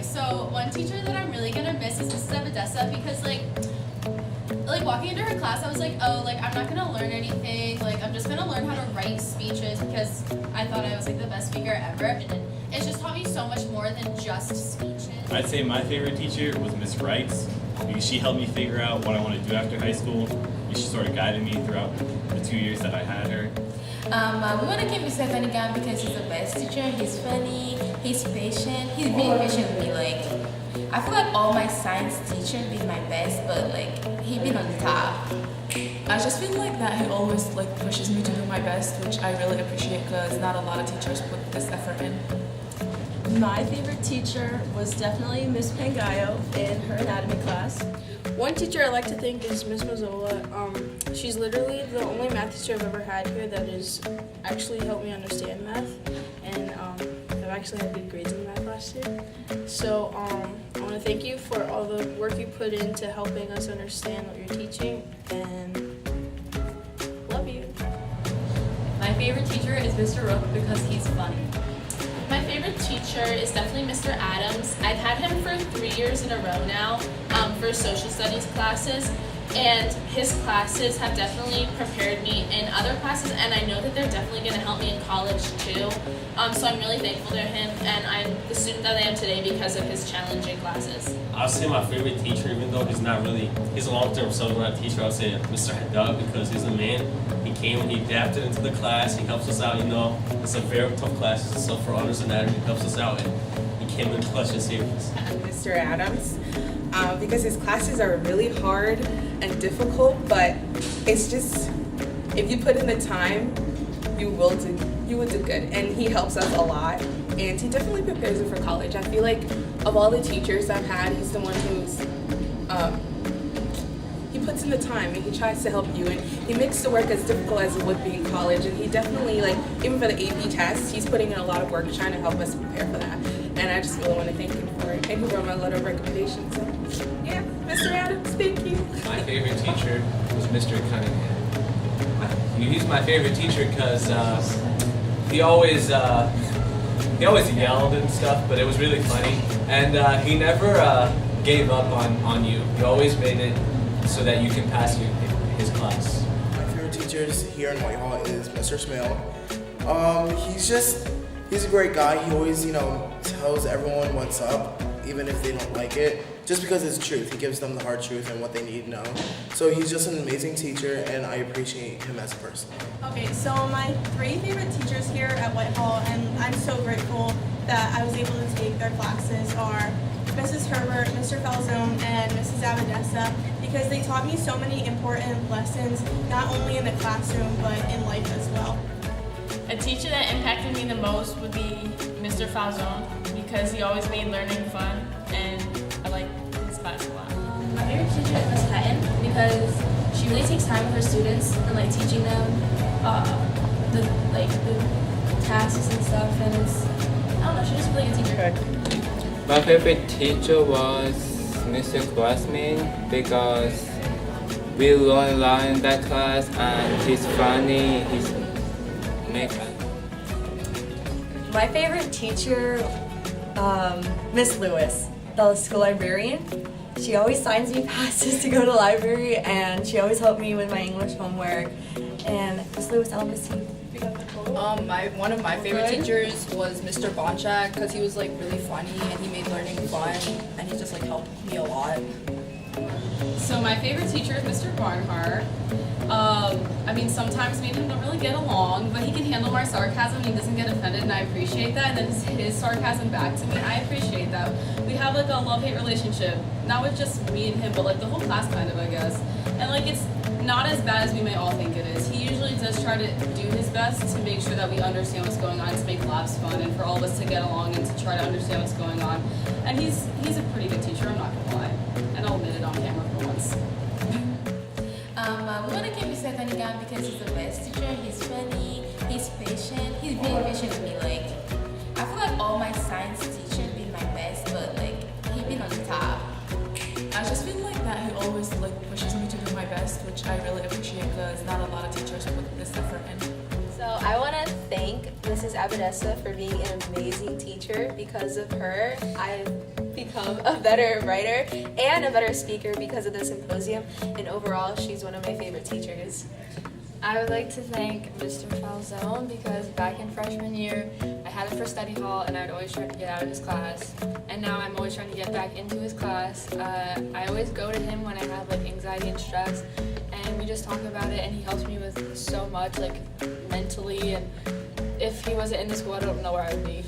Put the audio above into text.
so one teacher that I'm really gonna miss is Mrs. Abadessa because like walking into her class, I was like, oh, like I'm not gonna learn anything. Like I'm just gonna learn how to write speeches because I thought I was like the best speaker ever. And it's just taught me so much more than just speeches. I'd say my favorite teacher was Miss Wrights because she helped me figure out what I want to do after high school. And she sort of guided me throughout the 2 years that I had her. We want to keep Mr. Cunningham because he's the best teacher. He's funny, he's patient, he's really patient with me. Like, I feel like all my science teachers been my best, but like, he been on the top. I just feel like that he always like pushes me to do my best, which I really appreciate because not a lot of teachers put this effort in. My favorite teacher was definitely Miss Pangayo in her anatomy class. One teacher I like to thank is Miss Mazzola. She's literally the only math teacher I've ever had here that has actually helped me understand math, and I've actually had good grades in math last year. So I want to thank you for all the work you put into helping us understand what you're teaching, and love you. My favorite teacher is Mr. Rook because he's funny. My favorite teacher is definitely Mr. Adams. I've had him for 3 years in a row now for social studies classes, and his classes have definitely prepared me in other classes, and I know that they're definitely going to help me in college too. So I'm really thankful to him, and I'm the student that I am today because of his challenging classes. I'll say my favorite teacher, even though he's a long-term subject matter teacher, I'll say Mr. Doug because he's a man. He came and he adapted into the class. He helps us out, It's a very tough class. So for honors anatomy, he helps us out, and he came in clutch and saved us. Mr. Adams, because his classes are really hard and difficult, but it's just, if you put in the time, you will do good. And he helps us a lot, and he definitely prepares you for college. I feel like of all the teachers I've had, he's the one who's he puts in the time and he tries to help you, and he makes the work as difficult as it would be in college. And he definitely, like, even for the AP test, he's putting in a lot of work trying to help us prepare for that. And I just really want to thank him for it. And he wrote my letter of recommendation. So yeah, Mr. Adams, thank you. My favorite teacher was Mr. Cunningham. He's my favorite teacher because he always yelled and stuff, but it was really funny. And he never gave up on you. He always made it so that you can pass his class. My favorite teachers here in Whitehall is Mr. Smale. He's a great guy. He always, tells everyone what's up, even if they don't like it, just because it's truth. He gives them the hard truth and what they need to know. So he's just an amazing teacher, and I appreciate him as a person. Okay, so my 3 favorite teachers here at Whitehall, and I'm so grateful that I was able to take their classes, are Mrs. Herbert, Mr. Falzone, and Mrs. Abadessa, because they taught me so many important lessons, not only in the classroom, but in life as well. A teacher that impacted me the most would be Mr. Falzone because he always made learning fun, and I like his class a lot. My favorite teacher is Miss Hatton because she really takes time with her students and like teaching them the tasks and stuff, and I don't know, she's just a really good teacher. My favorite teacher was Mr. Glassman because we learn a lot in that class, and he's funny, he's makeup. My favorite teacher, Miss Lewis, the school librarian. She always signs me passes to go to the library, and she always helped me with my English homework. And Miss Lewis, I'll miss you. One of my favorite teachers was Mr. Bonchak because he was like really funny and he made learning fun, and he just like helped me a lot. So my favorite teacher is Mr. Barnhart. Sometimes me and him don't really get along, but he can handle my sarcasm and he doesn't get offended, and I appreciate that. And then his sarcasm back to me, I appreciate that. We have like a love-hate relationship, not with just me and him, but like the whole class kind of, I guess. And like it's not as bad as we may all think it is. He usually does try to do his best to make sure that we understand what's going on, to make labs fun, and for all of us to get along and to try to understand what's going on. And he's a pretty good teacher, I'm not gonna lie. And I'll admit it on camera for once. We want to keep Mr. Cunningham because he's the best teacher. He's funny, he's patient, he's really patient with me. Like, I feel like all my science teachers been my best, but like he been on the top. I just feel like that he always like pushes me to do my best, which I really appreciate because not a lot of teachers put this effort in. So I want to thank Mrs. Abadessa for being an amazing teacher. Because of her, I've become a better writer and a better speaker because of the symposium, and overall, she's one of my favorite teachers. I would like to thank Mr. Falzone because back in freshman year, I had him for study hall and I would always try to get out of his class. And now I'm always trying to get back into his class. I always go to him when I have like anxiety and stress, and we just talk about it, and he helps me with so much, like mentally, and if he wasn't in the school, I don't know where I would be.